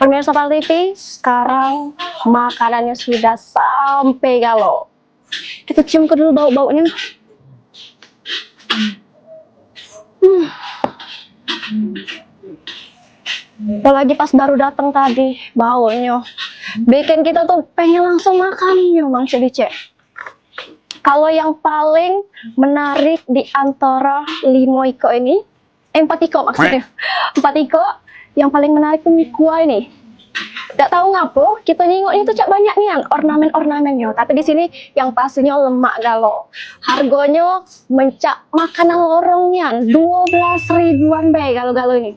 Pemirsa Pal TV, sekarang makanannya sudah sampai galau. Kita cium ke dulu bau-baunya. Apalagi pas baru datang tadi, baunya bikin kita tuh pengen langsung makannya, Bang Cebice. Kalau yang paling menarik di antara 5 iko ini, 4 iko maksudnya, 4 iko yang paling menarik tuh mie kuah ini. Gak tahu ngapo, kita nengoknya tuh cak banyak nih yang ornamen-ornamennya. Tapi di sini yang pastinya lemak galau. Harganya mencak makanan lorongnya 12 ribuan be galau-galau ini.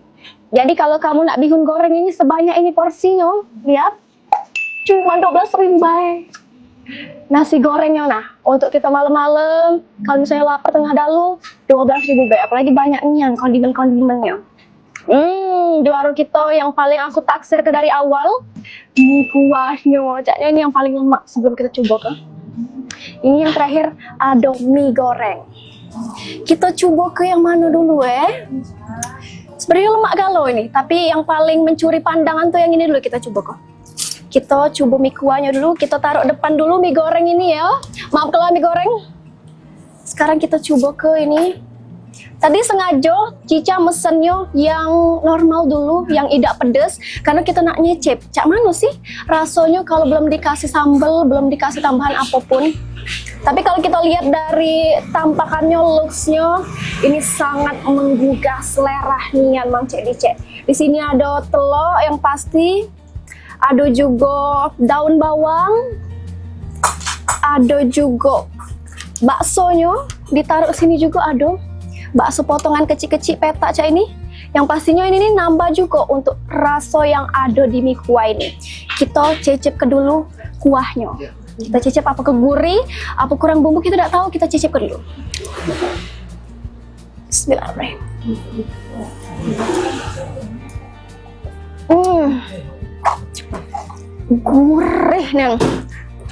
Jadi kalau kamu nak bihun goreng ini sebanyak ini porsinya, lihat, cuma 12 ribu be. Nasi gorengnya nah, untuk kita malam-malam, kalau misalnya lapar tengah dalu, 12 ribu be. Apalagi banyaknya kondimen-kondimennya. Di warung kita yang paling aku taksir ke dari awal, mie kuahnya, caknya ini yang paling lemak sebelum kita coba ke. Ini yang terakhir ada mie goreng. Kita coba ke yang mana dulu Sebenarnya lemak galau ini, tapi yang paling mencuri pandangan tuh yang ini dulu kita coba ke. Kita coba mie kuahnya dulu, kita taruh depan dulu mie goreng ini ya. Maaf kalau mie goreng. Sekarang kita coba ke ini. Tadi sengaja Cica mesennya yang normal dulu, yang tidak pedes, karena kita nak nyecip. Cak mana sih rasanya kalau belum dikasih sambal, belum dikasih tambahan apapun. Tapi kalau kita lihat dari tampakannya, looksnya, ini sangat menggugah selera nian Mang Cebice. Di sini ada telur yang pasti, ada juga daun bawang, ada juga baksonya, ditaruh sini juga ada. Bakso potongan kecil-kecil petak cak ini, yang pastinya ini nambah juga untuk rasa yang ada di mie kuah ini. Kita cicip ke dulu kuahnya. Kita cicip apa ke gurih, apa kurang bumbu kita tidak tahu, kita cicip ke dulu. Bismillahirrahmanirrahim. Gurih neng.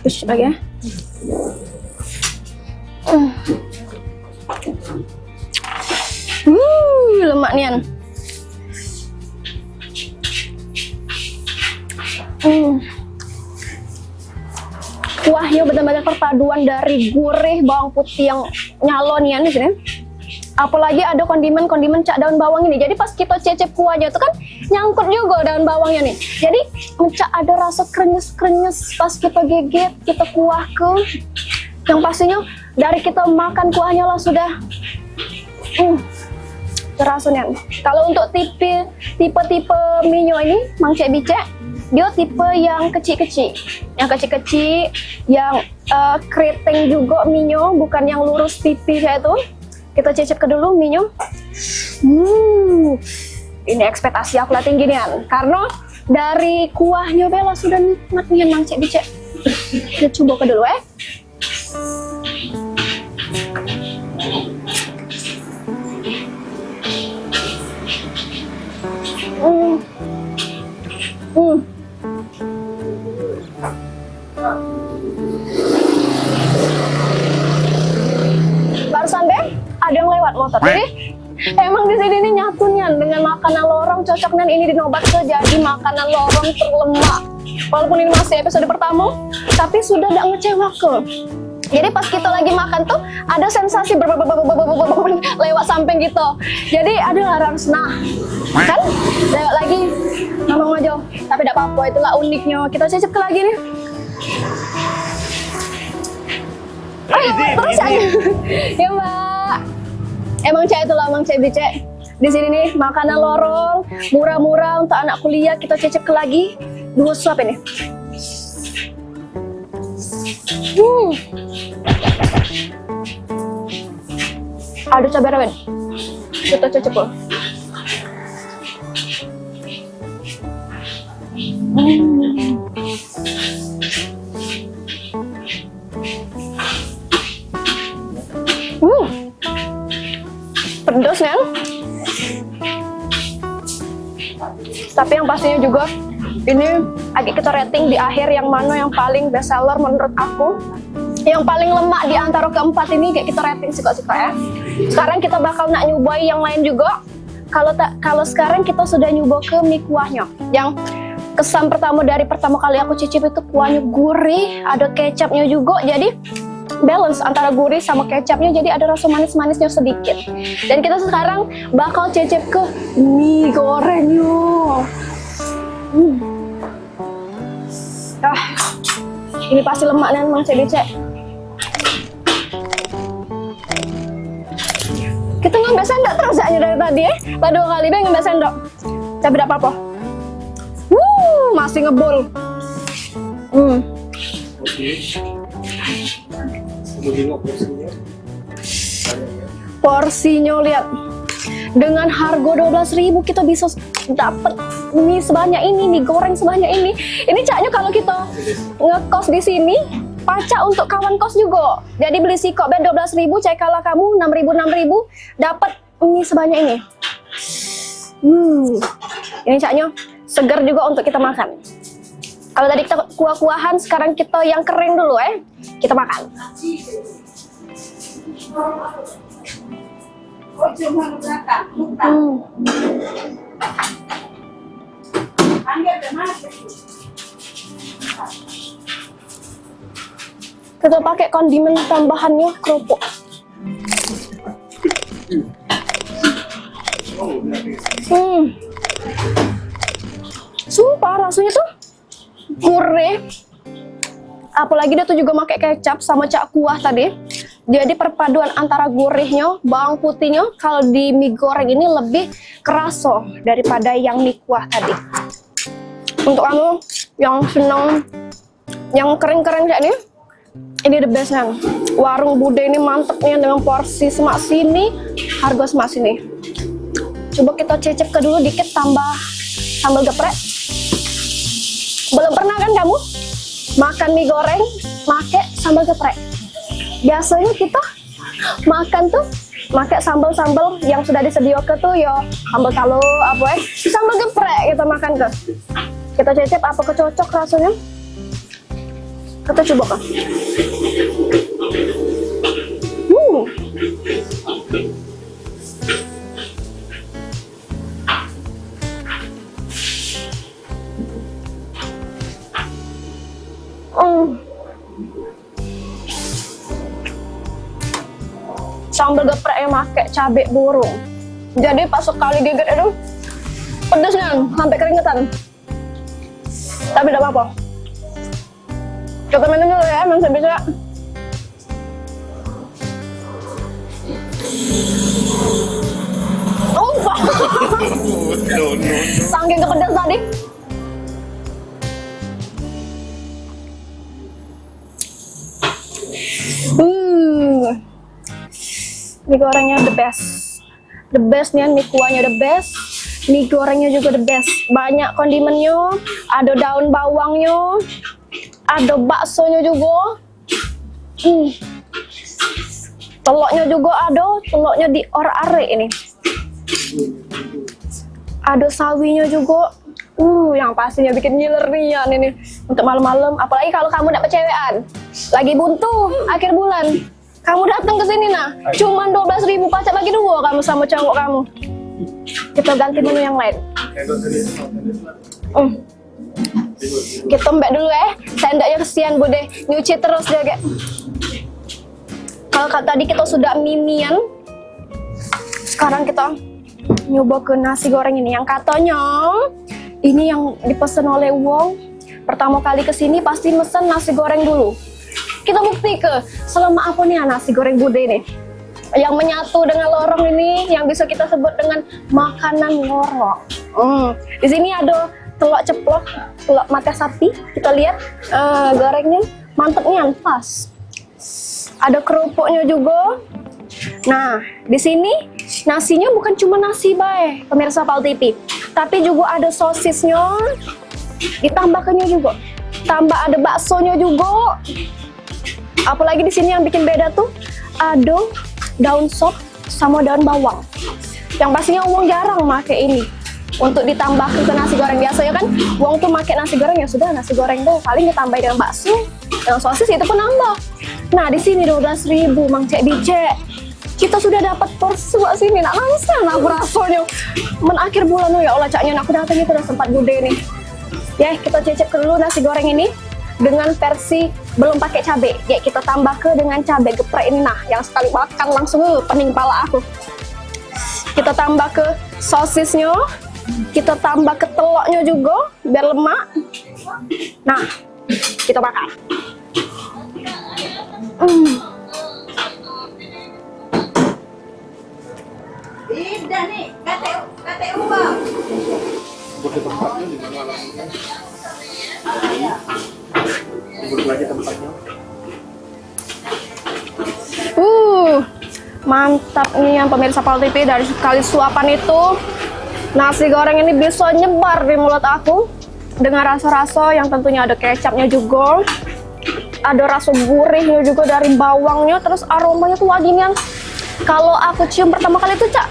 Push lagi ya. Lemak nian. Kuahnya benar-benar perpaduan dari gurih bawang putih yang nyalon nian di sini. Apalagi ada kondimen-kondimen cak daun bawang ini. Jadi pas kita cecep kuahnya itu kan nyangkut juga daun bawangnya nih. Jadi mencak ada rasa krenyes-krenyes pas kita gigit, kita kuah ke. Yang pastinya dari kita makan kuahnya lah sudah terasa nih. Kalau untuk tipe-tipe mie ini Mang Cebice, dia tipe yang kecil-kecil, yang keriting juga mie, bukan yang lurus tipis kayak itu. Kita cicip ke dulu mie. Ini ekspektasi aku lah tinggi nih, karena dari kuahnya bela sudah nikmat nih Mang Cebice. Kita coba ke dulu Barusan ada yang lewat motor. Jadi emang di sini nih nyatunya dengan makanan lorong cocok, dan ini dinobat jadi makanan lorong terlemak. Walaupun ini masih episode pertama, tapi sudah tidak ngecewakan. Jadi pas kita lagi makan tuh ada sensasi lewat samping gitu. Jadi ada harus kan lewat lagi ngomong aja. Tapi tidak apa-apa, itulah uniknya. Kita cicip ke lagi nih. Terus aja. Ya Mbak. Emang cek itulah Mang Cebice. Di sini nih makanan lorong murah-murah untuk anak kuliah. Kita cicip ke lagi 2 suap ini. Aduh cabai rawit. Kita cicip loh. Pedas kan? Tapi yang pastinya juga ini agak kita rating di akhir yang mana yang paling best seller menurut aku. Yang paling lemak di antara keempat ini kayak kita rating suka-suka ya. Sekarang kita bakal nak nyobain yang lain juga. Kalau sekarang kita sudah nyoba ke mie kuahnya. Yang kesan pertama dari pertama kali aku cicip itu kuahnya gurih, ada kecapnya juga. Jadi balance antara gurih sama kecapnya, jadi ada rasa manis-manisnya sedikit. Dan kita sekarang bakal cicip ke mie gorengnya. Ini pasti lemak nih Mang Cek. Kita ngambil sendok terus aja dari tadi ya. Lah 2 kali deh ngambil sendok. Tapi tidak apa-apa. Masih ngebul. Porsinya lihat. Dengan harga 12.000 kita bisa dapat mie sebanyak ini, mie goreng sebanyak ini. Ini caknya kalau kita ngekos di sini, pacak untuk kawan kos juga. Jadi beli sikok bed 12.000, cek kalau kamu 6.000 dapat mie sebanyak ini. Ini caknya segar juga untuk kita makan. Kalau tadi kita kuah-kuahan, sekarang kita yang kering dulu kita makan. Kita pakai kondimen tambahannya kerupuk. Sumpah rasanya tuh gurih. Apalagi dia tuh juga pakai kecap sama cak kuah tadi. Jadi perpaduan antara gurihnya, bawang putihnya kalau di mie goreng ini lebih kerasa daripada yang mie kuah tadi. Untuk kamu yang senang yang kering-kering kayak ini the best nih. Warung Bude ini mantepnya dengan porsi semak sini, harga semak sini. Coba kita cicip ke dulu dikit tambah sambal geprek. Belum pernah kan kamu makan mie goreng pakai sambal geprek? Biasanya kita makan tuh pakai sambal-sambal yang sudah disediakan tuh ya, sambal kalo apa sambal geprek kita makan tuh. Kita cicip apa kecocok rasanya? Kita coba kan. Sambal geprek yang pakai cabai burung. Jadi pas sekali gigit itu pedasnya sampai keringetan. Tapi tidak apa-apa. Kita mainin dulu ya, emang saya bisa. Saking kepedas tadi. Mie gorengnya the best. The best nih, mie kuahnya the best. Mie gorengnya juga the best. Banyak kondimennya, ada daun bawangnya, ada baksonya juga. Telurnya juga ada, telurnya diorek-arek ini. Ada sawinya juga. Yang pastinya bikin ngiler nih ini untuk malam-malam. Apalagi kalau kamu dapat cewekan, lagi buntu akhir bulan. Kamu datang ke sini cuman 12.000 pacak lagi dulu kamu sama cowok kamu. Kita ganti menu yang lain. Kita mbak dulu sendoknya kesian Bude, nyuci terus dia kayak. Kalau tadi kita sudah mimian, sekarang kita nyoba ke nasi goreng ini. Yang katanya ini yang dipesan oleh Wong. Pertama kali kesini pasti mesen nasi goreng dulu. Kita bukti ke selama apa nih nasi goreng Bude ini yang menyatu dengan lorong ini, yang bisa kita sebut dengan makanan lorong. Di sini ada telur ceplok, telur mata sapi. Kita lihat gorengnya mantepnya pas. Ada kerupuknya juga. Nah, di sini nasinya bukan cuma nasi bae, pemirsa Pal TV, tapi juga ada sosisnya, ditambahkannya juga. Tambah ada baksonya juga. Apalagi di sini yang bikin beda tuh ada daun sop sama daun bawang. Yang pastinya Wong jarang pakai ini untuk ditambahkan ke nasi goreng. Biasanya kan Wong tuh pakai nasi goreng, ya sudah nasi goreng tuh paling ditambahin dengan bakso, dengan sosis itu pun nambah. Nah di sini 12.000 Mang Cek Bicek. kita sudah dapat porsi sebelah sini. Nak nangis aku rasanya. Men akhir bulan ya Allah caknya aku datang itu udah sempat bude nih. Ya kita cicip dulu nasi goreng ini dengan versi belum pakai cabai. Ya kita tambah ke dengan cabai geprek ini nah, yang sekali makan langsung pening pala aku. Kita tambah ke sosisnya, kita tambah ke telurnya juga biar lemak. Nah, kita makan. Tidak nih, KTU Bang. Buat tempatnya di mana alamatnya? Sebut lagi tempatnya. Mantap nih yang pemirsa Pal TV, dari sekali suapan itu nasi goreng ini bisa nyebar di mulut aku dengan rasa-rasa yang tentunya ada kecapnya juga, ada rasa gurihnya juga dari bawangnya, terus aromanya tuh waginian. Kalau aku cium pertama kali itu cak,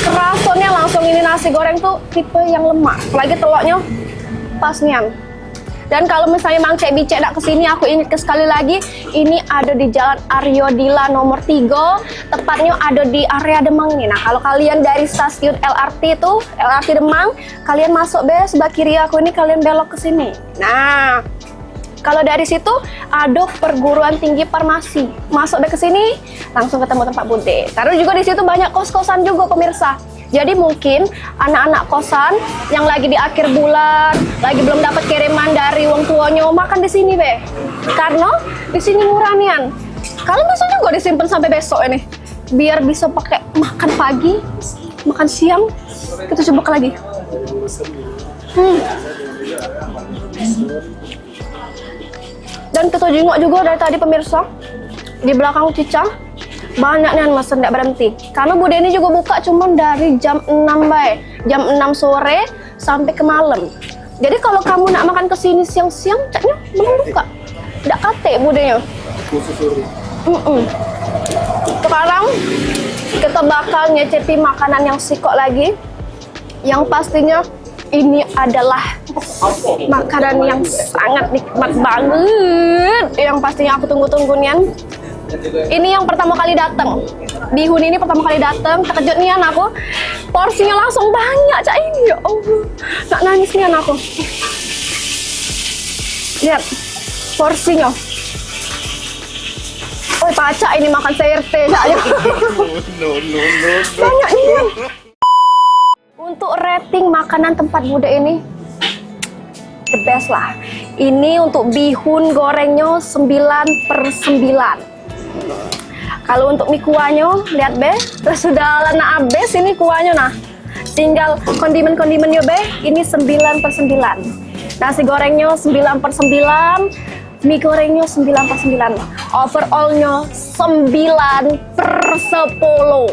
kerasanya langsung ini nasi goreng tuh tipe yang lemak, apalagi telurnya pas nian. Dan kalau misalnya Mang Cek Bicek nak kesini, aku ingat sekali lagi, ini ada di Jalan Aryo Dila nomor 3, tepatnya ada di area Demang ini. Nah, kalau kalian dari stasiun LRT itu, LRT Demang, kalian masuk sebelah kiri aku ini, kalian belok ke sini. Nah, kalau dari situ ada perguruan tinggi farmasi. Masuk ke sini, langsung ketemu tempat bude. Karena juga di situ banyak kos-kosan juga pemirsa. Jadi mungkin anak-anak kosan yang lagi di akhir bulan, lagi belum dapat kiriman dari wong tuanya, makan di sini be. Karena di sini murah nian. Kalau bisa juga disimpan sampai besok ini, biar bisa pakai makan pagi, makan siang. Kita coba lagi. Dan kita jenguk juga dari tadi pemirsa, di belakang Cica banyak nih mesen tidak berhenti. Karena bude ini juga buka cuman dari jam 6 jam 6 sore sampai ke malam. Jadi kalau kamu nak makan kesini siang-siang, caknya belum buka. Tidak kate budenya. Khusus sore. Sekarang kita bakal nyecipi makanan yang sikok lagi, yang pastinya ini adalah makanan yang sangat nikmat banget, yang pastinya aku tunggu-tunggu nian. Ini yang pertama kali datang, bihun ini pertama kali datang, terkejut nian aku, porsinya langsung banyak cak ini, ya Allah, nak nangis nian aku. Lihat porsinya. Oh pacak ini makan CRT cak. No. Banyak nian. Untuk rating makanan tempat bude ini the best lah. Ini untuk bihun gorengnya 9/9. Kalau untuk mie kuahnya, lihat be, terus sudah lana abis ini kuahnya nah. Tinggal kondimen-kondimennya be, ini 9/9. Nasi gorengnya 9/9, mie gorengnya 9/9. Overallnya 9/10.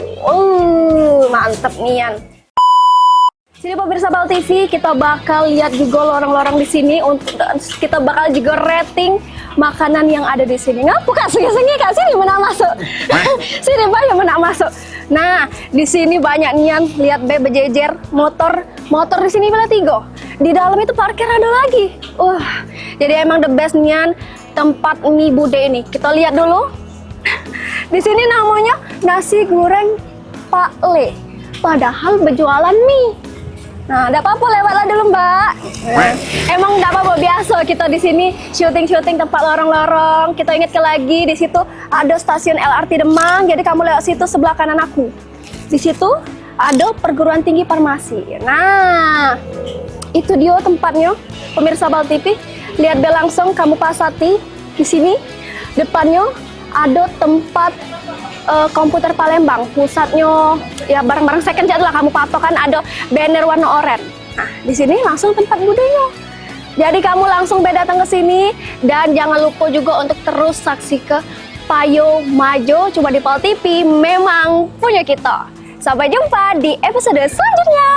Mantep nian. Sini pemirsa Pal TV, kita bakal lihat juga lorong-lorong di sini untuk kita bakal juga rating makanan yang ada di sini. Ngapu kak, sengi kak, sini mana masuk. Sini banyak mana masuk. Nah, di sini banyak nian, lihat be berjejer motor di sini pada 3. Di dalam itu parkir ada lagi. Jadi emang the best nian tempat mie bude ini. Kita lihat dulu. Di sini namanya nasi goreng Pak Le. Padahal berjualan mie. Nah, enggak apa-apa lewatlah dulu, Mbak. Emang enggak apa-apa, biasa kita di sini syuting tempat lorong-lorong. Kita ingat lagi di situ ada stasiun LRT Demang. Jadi kamu lewat situ sebelah kanan aku. Di situ ada perguruan tinggi farmasi. Nah, itu dia tempatnya. Pemirsa Pal TV, lihat be langsung kamu pasati di sini. Depannya ada tempat komputer Palembang, pusatnya ya barang-barang second lah, kamu patokan ada banner warna oranye. Nah, di sini langsung tempat budenya. Jadi kamu langsung datang ke sini dan jangan lupa juga untuk terus saksi ke Payo Majo cuma di Pal TV, memang punya kita. Sampai jumpa di episode selanjutnya.